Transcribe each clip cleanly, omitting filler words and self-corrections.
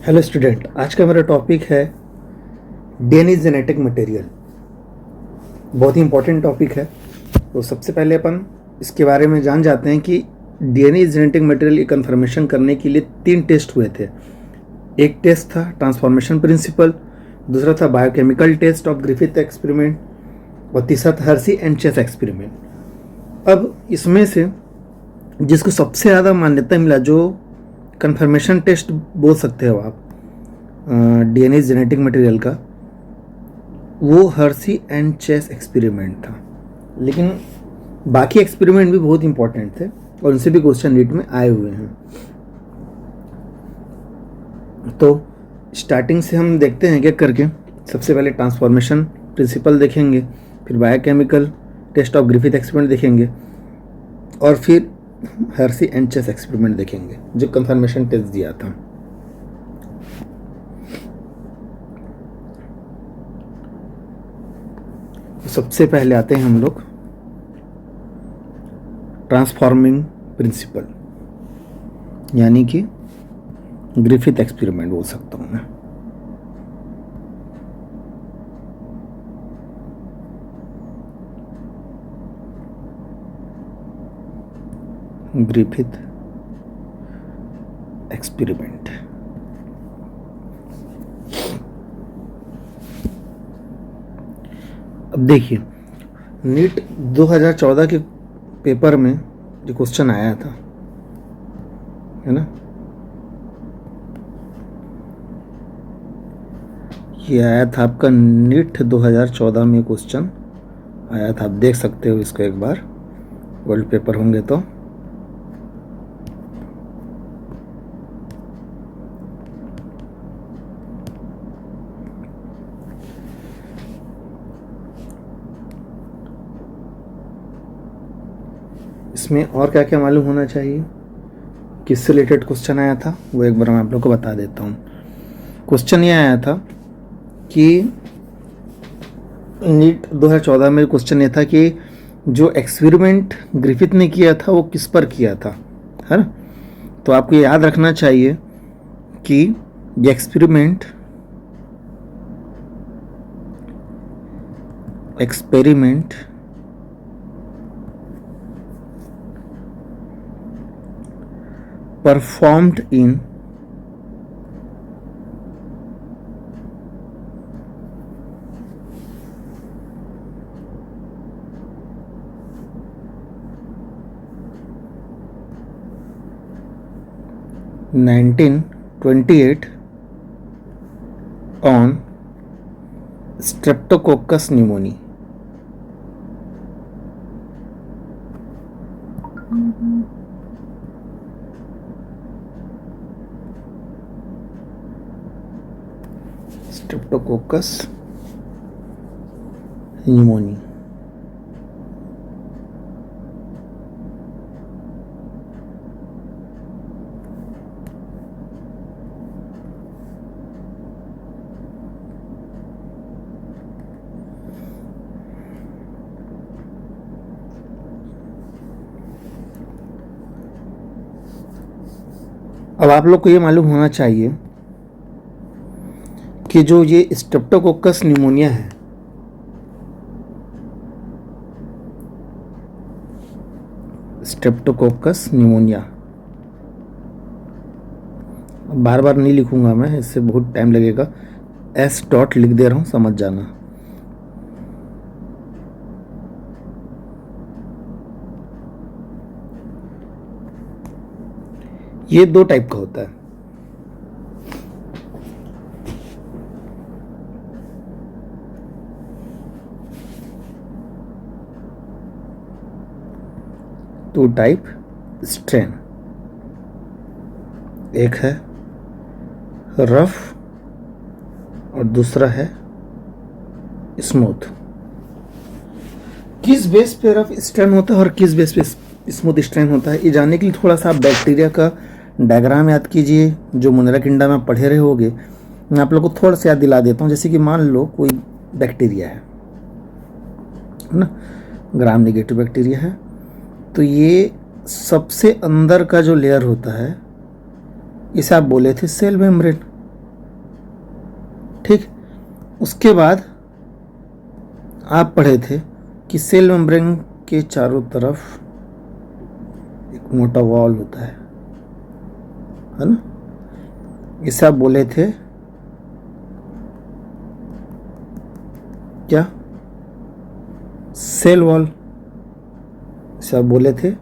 Hello student, आज का मेरा टॉपिक है डीएनए जेनेटिक मटेरियल। बहुत ही इंपॉर्टेंट टॉपिक है। तो सबसे पहले अपन इसके बारे में जान जाते हैं कि डीएनए जेनेटिक मटेरियल की कन्फर्मेशन करने के लिए 3 टेस्ट हुए थे। एक टेस्ट था ट्रांसफॉर्मेशन प्रिंसिपल, दूसरा था biochemical test of Griffith experiment और तीसरा था हर्सी एंड चेस एक्सपेरिमेंट। अब इसमें से जिसको सबसे ज़्यादा मान्यता मिला, जो कन्फर्मेशन टेस्ट बोल सकते हो आप डीएनए जेनेटिक मटेरियल का, वो हर्सी एंड चेस एक्सपेरिमेंट था। लेकिन बाकी एक्सपेरिमेंट भी बहुत इंपॉर्टेंट थे और उनसे भी क्वेश्चन नीट में आए हुए हैं। तो स्टार्टिंग से हम देखते हैं एक करके। सबसे पहले ट्रांसफॉर्मेशन प्रिंसिपल देखेंगे, फिर biochemical test of Griffith experiment देखेंगे और फिर हर्सी एंड चेस एक्सपेरिमेंट देखेंगे जो कंफर्मेशन टेस्ट दिया था। सबसे पहले आते हैं हम लोग ट्रांसफॉर्मिंग प्रिंसिपल, यानी कि ग्रिफिथ एक्सपेरिमेंट बोल सकता हूं मैं। ग्रिफिथ एक्सपेरिमेंट अब देखिए, नीट 2014 के पेपर में जो क्वेश्चन आया था, है ना, ये आया था आपका नीट 2014 में क्वेश्चन आया था। आप देख सकते हो इसको एक बार, वर्ल्ड पेपर होंगे तो। इसमें और क्या क्या मालूम होना चाहिए, किससे रिलेटेड क्वेश्चन आया था, वो एक बार मैं आप लोग को बता देता हूँ। क्वेश्चन ये आया था कि नीट 2014 में क्वेश्चन ये था कि जो एक्सपेरिमेंट ग्रिफिथ ने किया था वो किस पर किया था, है ना। तो आपको याद रखना चाहिए कि ये experiment performed in (1928) on Streptococcus pneumoniae। Streptococcus pneumonia. अब आप लोग को ये मालूम होना चाहिए कि जो ये स्ट्रेप्टोकोकस न्यूमोनिया है, स्ट्रेप्टोकोकस न्यूमोनिया, बार बार नहीं लिखूंगा मैं, इससे बहुत टाइम लगेगा। एस डॉट लिख दे रहा हूं, समझ जाना। ये 2 टाइप का होता है। टू टाइप स्ट्रेन, एक है रफ और दूसरा है स्मूथ। किस बेस पे रफ स्ट्रेन होता है और किस बेस पे स्मूथ स्ट्रेन होता है, ये जानने के लिए थोड़ा सा आप बैक्टीरिया का डायग्राम याद कीजिए, जो मुनरा किंडा में आप पढ़े रहे होगे। मैं आप लोग को थोड़ा सा याद दिला देता हूँ। जैसे कि मान लो कोई बैक्टीरिया है ना, ग्राम नेगेटिव बैक्टीरिया है, तो ये सबसे अंदर का जो लेयर होता है इसे आप बोले थे सेल मेम्ब्रेन, ठीक। उसके बाद आप पढ़े थे कि सेल मेम्ब्रेन के चारों तरफ एक मोटा वॉल होता है ना। इसे आप बोले थे क्या? Cell wall. इसे आप बोले थे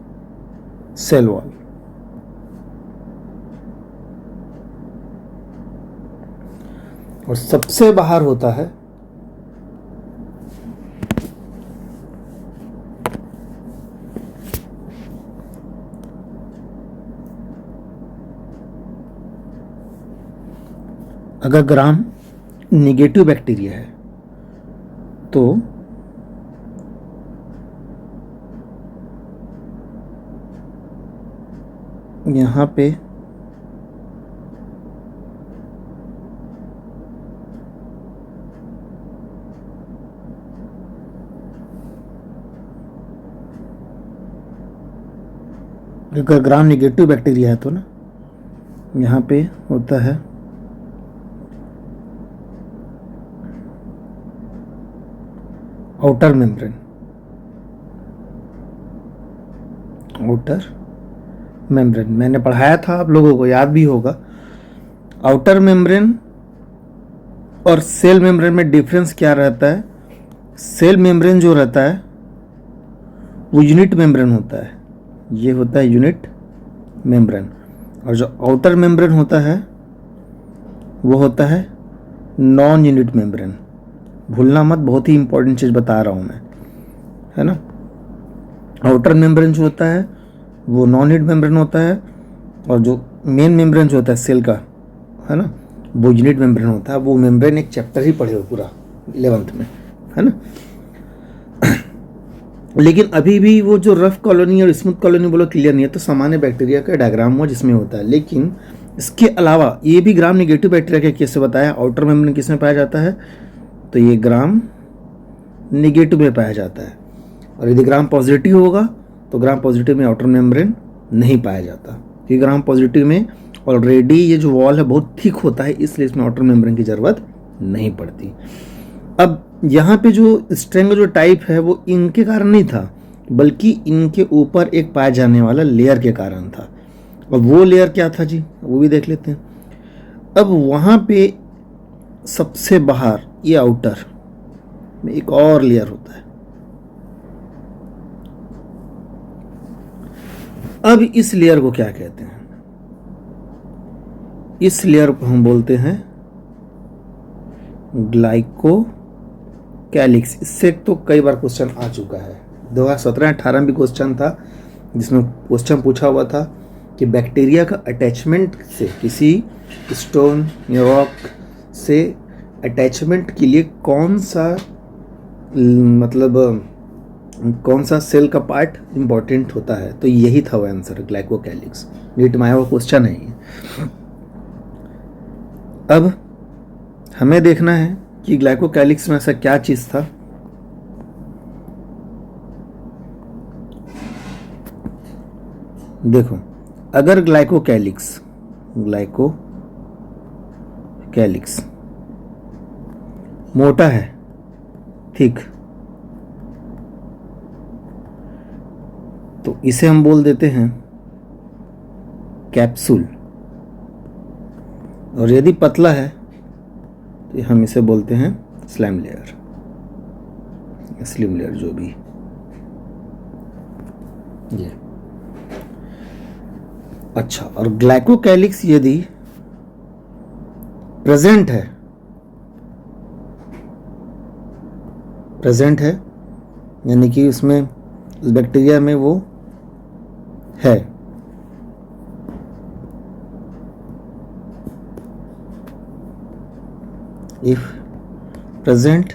सेल वॉल। और सबसे बाहर होता है अगर ग्राम निगेटिव बैक्टीरिया है तो यहाँ पे अगर ग्राम निगेटिव बैक्टीरिया है तो ना यहाँ पे होता है आउटर मेम्ब्रेन। आउटर मेम्ब्रेन मैंने पढ़ाया था, आप लोगों को याद भी होगा। आउटर मेम्ब्रेन और सेल मेम्ब्रेन में डिफरेंस क्या रहता है? सेल मेम्ब्रेन जो रहता है वो यूनिट मेम्ब्रेन होता है, ये होता है यूनिट मेम्ब्रेन। और जो आउटर मेम्ब्रेन होता है वो होता है नॉन यूनिट मेम्ब्रेन। भूलना मत, बहुत ही इंपॉर्टेंट चीज़ बता रहा हूँ मैं, है ना। आउटर मेम्ब्रेन जो होता है वो नॉन यूनिट मेम्ब्रेन होता है, और जो मेन मेम्ब्रेन जो होता है सेल का, है ना, वो यूनिट मेम्ब्रेन होता है। वो मेम्ब्रेन एक चैप्टर ही पढ़े हो पूरा 11th में, है ना। लेकिन अभी भी वो जो रफ कॉलोनी और स्मूथ कॉलोनी बोलो क्लियर नहीं है, तो सामान्य बैक्टीरिया का डायग्राम हुआ जिसमें होता है। लेकिन इसके अलावा ये भी ग्राम निगेटिव बैक्टीरिया के केस से बताया। आउटर मेम्ब्रेन किस में पाया जाता है? तो ये ग्राम निगेटिव में पाया जाता है। और यदि ग्राम पॉजिटिव होगा तो ग्राम पॉजिटिव में आउटर मेम्ब्रेन नहीं पाया जाता, क्योंकि ग्राम पॉजिटिव में ऑलरेडी ये जो वॉल है बहुत थिक होता है, इसलिए इसमें आउटर मेम्ब्रेन की ज़रूरत नहीं पड़ती। अब यहाँ पे जो स्ट्रेंग जो टाइप है वो इनके कारण नहीं था, बल्कि इनके ऊपर एक पाया जाने वाला लेयर के कारण था। और वो लेयर क्या था जी, वो भी देख लेते हैं। अब वहाँ पे सबसे बाहर ये आउटर में एक और लेयर होता है। अब इस लेयर को क्या कहते हैं? इस लेयर को हम बोलते हैं ग्लाइकोकैलिक्स। इससे तो कई बार क्वेश्चन आ चुका है, 2017-18 भी क्वेश्चन था जिसमें क्वेश्चन पूछा हुआ था कि बैक्टीरिया का अटैचमेंट से, किसी स्टोन या रॉक से अटैचमेंट के लिए कौन सा, मतलब कौन सा सेल का पार्ट इंपॉर्टेंट होता है, तो यही था वो आंसर, ग्लाइकोकैलिक्स। नीट में आया हुआ क्वेश्चन है ये। अब हमें देखना है कि ग्लाइकोकैलिक्स में ऐसा क्या चीज था। देखो, अगर ग्लाइकोकैलिक्स मोटा है, ठीक, तो इसे हम बोल देते हैं कैप्सूल। और यदि पतला है तो हम इसे बोलते हैं स्लिम लेयर, जो भी ये। अच्छा, और ग्लाइकोकैलिक्स यदि प्रेजेंट है यानी कि उसमें, उस बैक्टीरिया में वो है, इफ प्रेजेंट,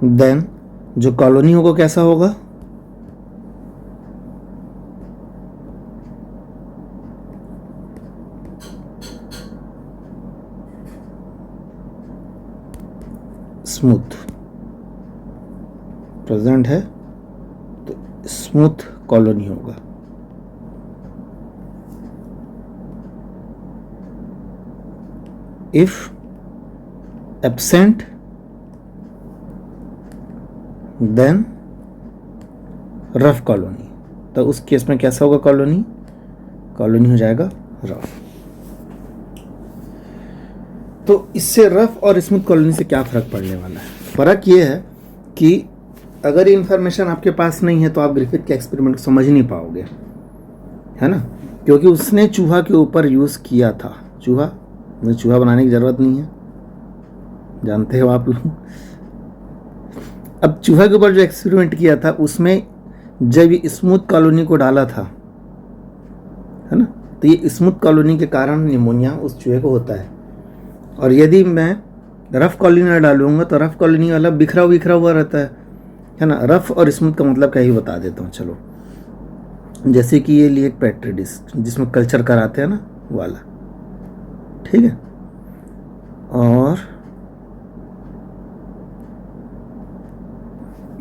देन जो कॉलोनी होगा कैसा होगा? स्मूथ। प्रेजेंट है तो स्मूथ कॉलोनी होगा। If absent then rough colony, तो उस केस में कैसा होगा कॉलोनी? कॉलोनी हो जाएगा रफ। तो इससे रफ और स्मूथ कॉलोनी से क्या फ़र्क पड़ने वाला है? फ़र्क ये है कि अगर ये इंफॉर्मेशन आपके पास नहीं है तो आप ग्रिफिथ के एक्सपेरिमेंट को समझ नहीं पाओगे, है ना, क्योंकि उसने चूहा के ऊपर यूज़ किया था। चूहा बनाने की ज़रूरत नहीं है, जानते हो आप लोग। अब चूहा के ऊपर जो एक्सपेरिमेंट किया था उसमें जब ये स्मूथ कॉलोनी को डाला था, है ना, तो ये स्मूथ कॉलोनी के कारण निमोनिया उस चूहे को होता है। और यदि मैं रफ कॉलोनी डालूंगा तो रफ कॉलोनी वाला बिखरा हुआ रहता है ना। रफ और स्मूथ का मतलब क्या ही बता देता हूँ चलो। जैसे कि ये लिए एक पेट्री डिश जिसमें कल्चर कराते हैं ना वाला, ठीक है, और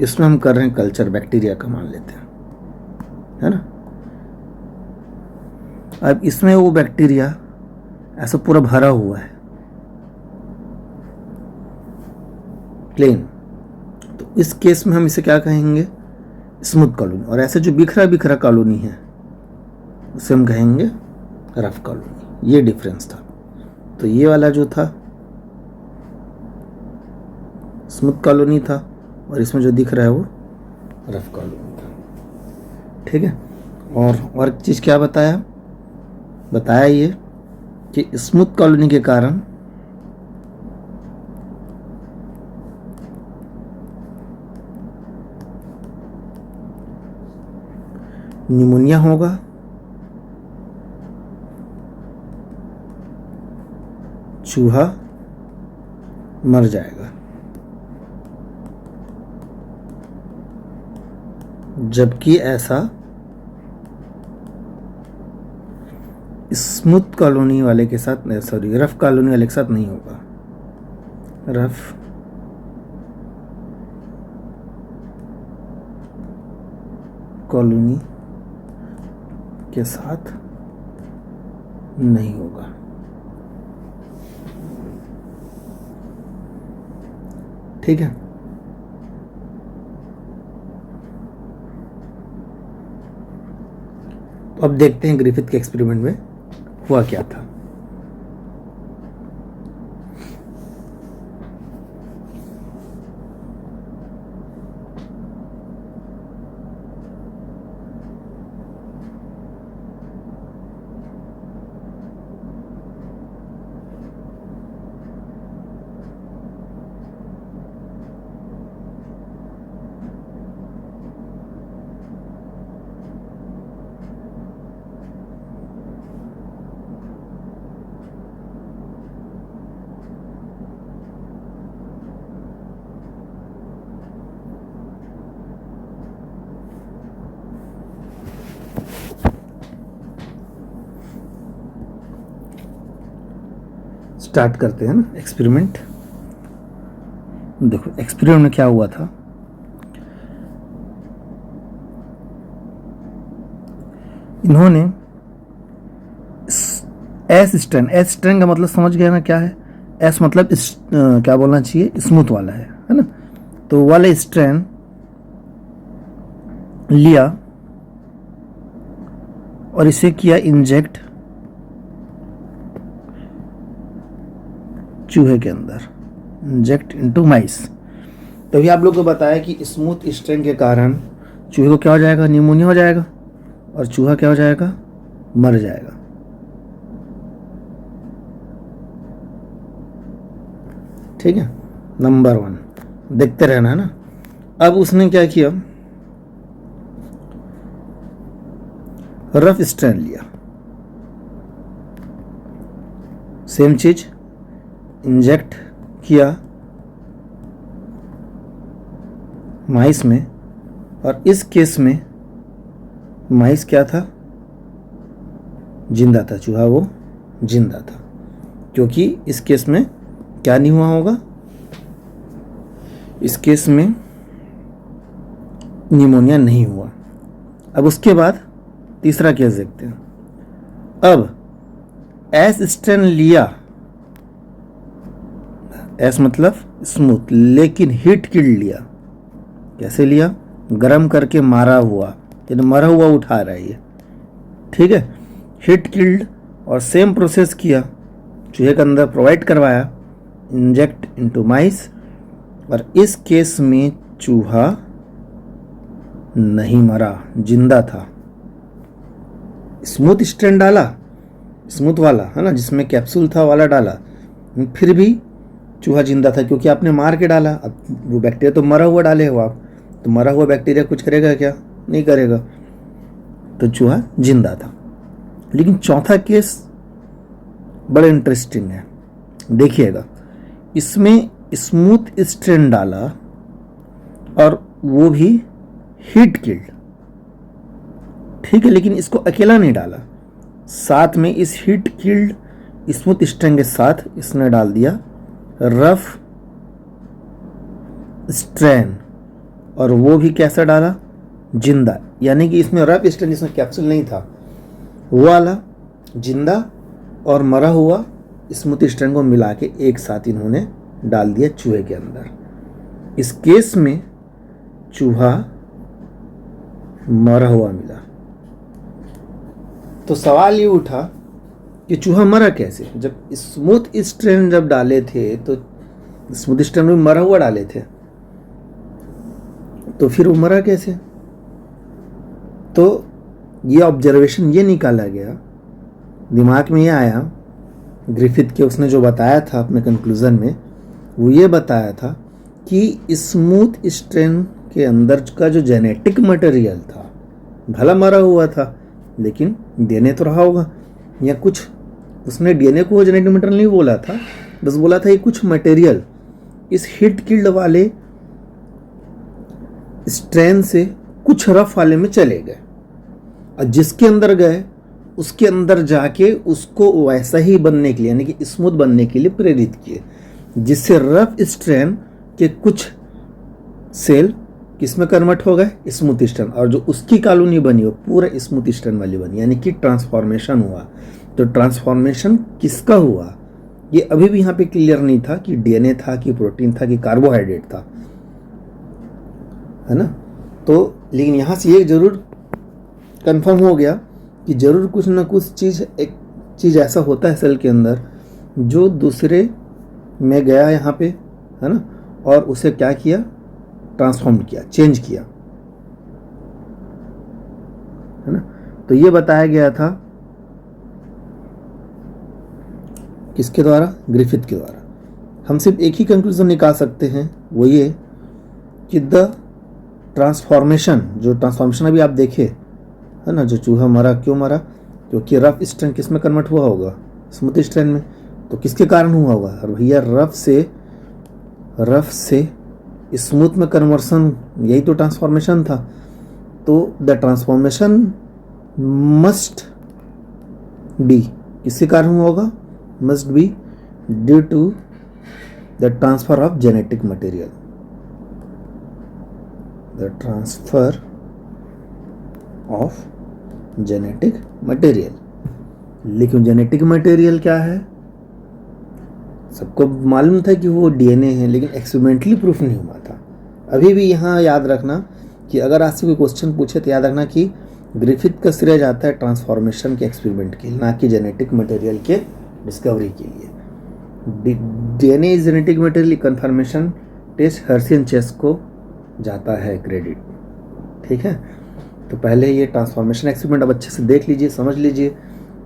इसमें हम कर रहे हैं कल्चर बैक्टीरिया का, मान लेते हैं, है ना। अब इसमें वो बैक्टीरिया ऐसा पूरा भरा हुआ है प्लेन, तो इस केस में हम इसे क्या कहेंगे? Smooth colony. और ऐसे जो बिखरा कॉलोनी है उसे हम कहेंगे रफ कॉलोनी। ये डिफरेंस था। तो ये वाला जो था स्मूथ कॉलोनी था और इसमें जो दिख रहा है वो रफ कॉलोनी था, ठीक है। और एक चीज़ क्या बताया ये कि स्मूथ कॉलोनी के कारण निमोनिया होगा, चूहा मर जाएगा, जबकि ऐसा स्मूथ कॉलोनी वाले के साथ, रफ कॉलोनी वाले के साथ नहीं होगा। रफ कॉलोनी के साथ नहीं होगा, ठीक है। तो अब देखते हैं ग्रिफिथ के एक्सपेरिमेंट में हुआ क्या था। स्टार्ट करते हैं ना एक्सपेरिमेंट। देखो एक्सपेरिमेंट में क्या हुआ था। इन्होंने एस स्ट्रेन का मतलब समझ गया ना क्या है? एस मतलब क्या बोलना चाहिए? स्मूथ वाला है ना। तो वाले स्ट्रेन लिया और इसे किया इंजेक्ट चूहे के अंदर, इंजेक्ट इनटू माइस। तभी आप लोग को बताया कि स्मूथ स्ट्रेन के कारण चूहे को क्या हो जाएगा? निमोनिया हो जाएगा और चूहा क्या हो जाएगा? मर जाएगा। ठीक है, नंबर 1 देखते रहना है ना। अब उसने क्या किया? रफ स्ट्रेन लिया, सेम चीज इंजेक्ट किया माइस में, और इस केस में माइस क्या था? जिंदा था, चूहा वो जिंदा था, क्योंकि इस केस में क्या नहीं हुआ होगा? इस केस में निमोनिया नहीं हुआ। अब उसके बाद तीसरा केस देखते हैं। अब एस स्ट्रेन लिया एस मतलब स्मूथ, लेकिन हीट किल्ड लिया। कैसे लिया? गरम करके मारा हुआ, यानी मरा हुआ उठा रहा है ये, ठीक है। हीट किल्ड और सेम प्रोसेस किया, चूहे के अंदर प्रोवाइड करवाया, इंजेक्ट इनटू माइस, और इस केस में चूहा नहीं मरा, जिंदा था। स्मूथ स्ट्रेन डाला, स्मूथ वाला है ना, जिसमें कैप्सूल था वाला डाला, फिर भी चूहा जिंदा था, क्योंकि आपने मार के डाला। अब वो बैक्टीरिया तो मरा हुआ डाले हो आप, तो मरा हुआ बैक्टीरिया कुछ करेगा क्या? नहीं करेगा, तो चूहा जिंदा था। लेकिन चौथा केस बड़ा इंटरेस्टिंग है, देखिएगा। इसमें स्मूथ स्ट्रेन डाला और वो भी हीट किल्ड, ठीक है, लेकिन इसको अकेला नहीं डाला, साथ में इस हीट किल्ड स्मूथ स्ट्रेन के साथ इसने डाल दिया रफ स्ट्रेन, और वो भी कैसा डाला? जिंदा। यानी कि इसमें रफ स्ट्रेन जिसमें कैप्सूल नहीं था वो वाला जिंदा, और मरा हुआ स्मूथ स्ट्रेन को मिला के एक साथ इन्होंने डाल दिया चूहे के अंदर। इस केस में चूहा मरा हुआ मिला। तो सवाल ये उठा कि चूहा मरा कैसे? जब स्मूथ स्ट्रेन जब डाले थे तो स्मूथ स्ट्रेन में मरा हुआ डाले थे, तो फिर वो मरा कैसे? तो ये ऑब्जर्वेशन ये निकाला गया, दिमाग में ये आया, ग्रिफिथ के उसने जो बताया था अपने कंक्लूजन में, वो ये बताया था कि स्मूथ स्ट्रेन के अंदर का जो जेनेटिक मटेरियल था, भला मरा हुआ था लेकिन डीएनए तो रहा होगा, या कुछ उसने डीएनए को जेनेटिक मटेरियल नहीं बोला था, बस बोला था ये कुछ मटेरियल इस हीट किल्ड वाले स्ट्रेन से कुछ रफ वाले में चले गए, और जिसके अंदर गए उसके अंदर जाके उसको वैसा ही बनने के लिए, यानी कि स्मूथ बनने के लिए प्रेरित किए, जिससे रफ स्ट्रेन के कुछ सेल किसमें कन्वर्ट हो गए? स्मूथ स्ट्रेन, और जो उसकी कॉलोनी बनी वो पूरा स्मूथ स्ट्रेन वाली बनी, यानी कि ट्रांसफॉर्मेशन हुआ। तो ट्रांसफॉर्मेशन किसका हुआ ये अभी भी यहाँ पे क्लियर नहीं था कि डीएनए था कि प्रोटीन था कि कार्बोहाइड्रेट था, है ना। तो लेकिन यहाँ से ये जरूर कंफर्म हो गया कि जरूर कुछ ना कुछ चीज़, एक चीज़ ऐसा होता है सेल के अंदर जो दूसरे में गया यहाँ पे, है ना, और उसे क्या किया? ट्रांसफॉर्म किया, चेंज किया, है ना। तो ये बताया गया था किसके द्वारा? ग्रिफिथ के द्वारा। हम सिर्फ एक ही कंक्लूजन निकाल सकते हैं, वो ये कि द ट्रांसफॉर्मेशन, जो ट्रांसफॉर्मेशन अभी आप देखे, है ना, जो चूहा मरा, क्यों मरा? क्योंकि रफ स्ट्रेन किस में कन्वर्ट हुआ होगा? स्मूथ स्ट्रेन में। तो किसके कारण हुआ होगा? और भैया रफ से स्मूथ में कन्वर्सन, यही तो ट्रांसफॉर्मेशन था। तो द ट्रांसफॉर्मेशन मस्ट बी, किसके कारण हुआ होगा? Must be due to the transfer of genetic material, the transfer of genetic material. लेकिन जेनेटिक मटेरियल क्या है? सबको मालूम था कि वो डीएनए है, लेकिन एक्सपेरिमेंटली प्रूफ नहीं हुआ था। अभी भी यहाँ याद रखना कि अगर आपसे कोई क्वेश्चन पूछे तो याद रखना कि ग्रिफिथ का श्रेय जाता है ट्रांसफॉर्मेशन के एक्सपेरिमेंट के लिए, ना कि जेनेटिक मटेरियल के डिस्कवरी के लिए। DNA is genetic material confirmation test Hershey and Chase को जाता है क्रेडिट, ठीक है। तो पहले ये ट्रांसफॉर्मेशन एक्सपेरिमेंट अब अच्छे से देख लीजिए, समझ लीजिए,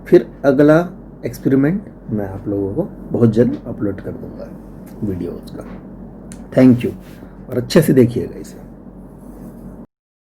फिर अगला एक्सपेरिमेंट मैं आप लोगों को बहुत जल्द अपलोड कर दूंगा वीडियोज़ का। थैंक यू, और अच्छे से देखिएगा इसे।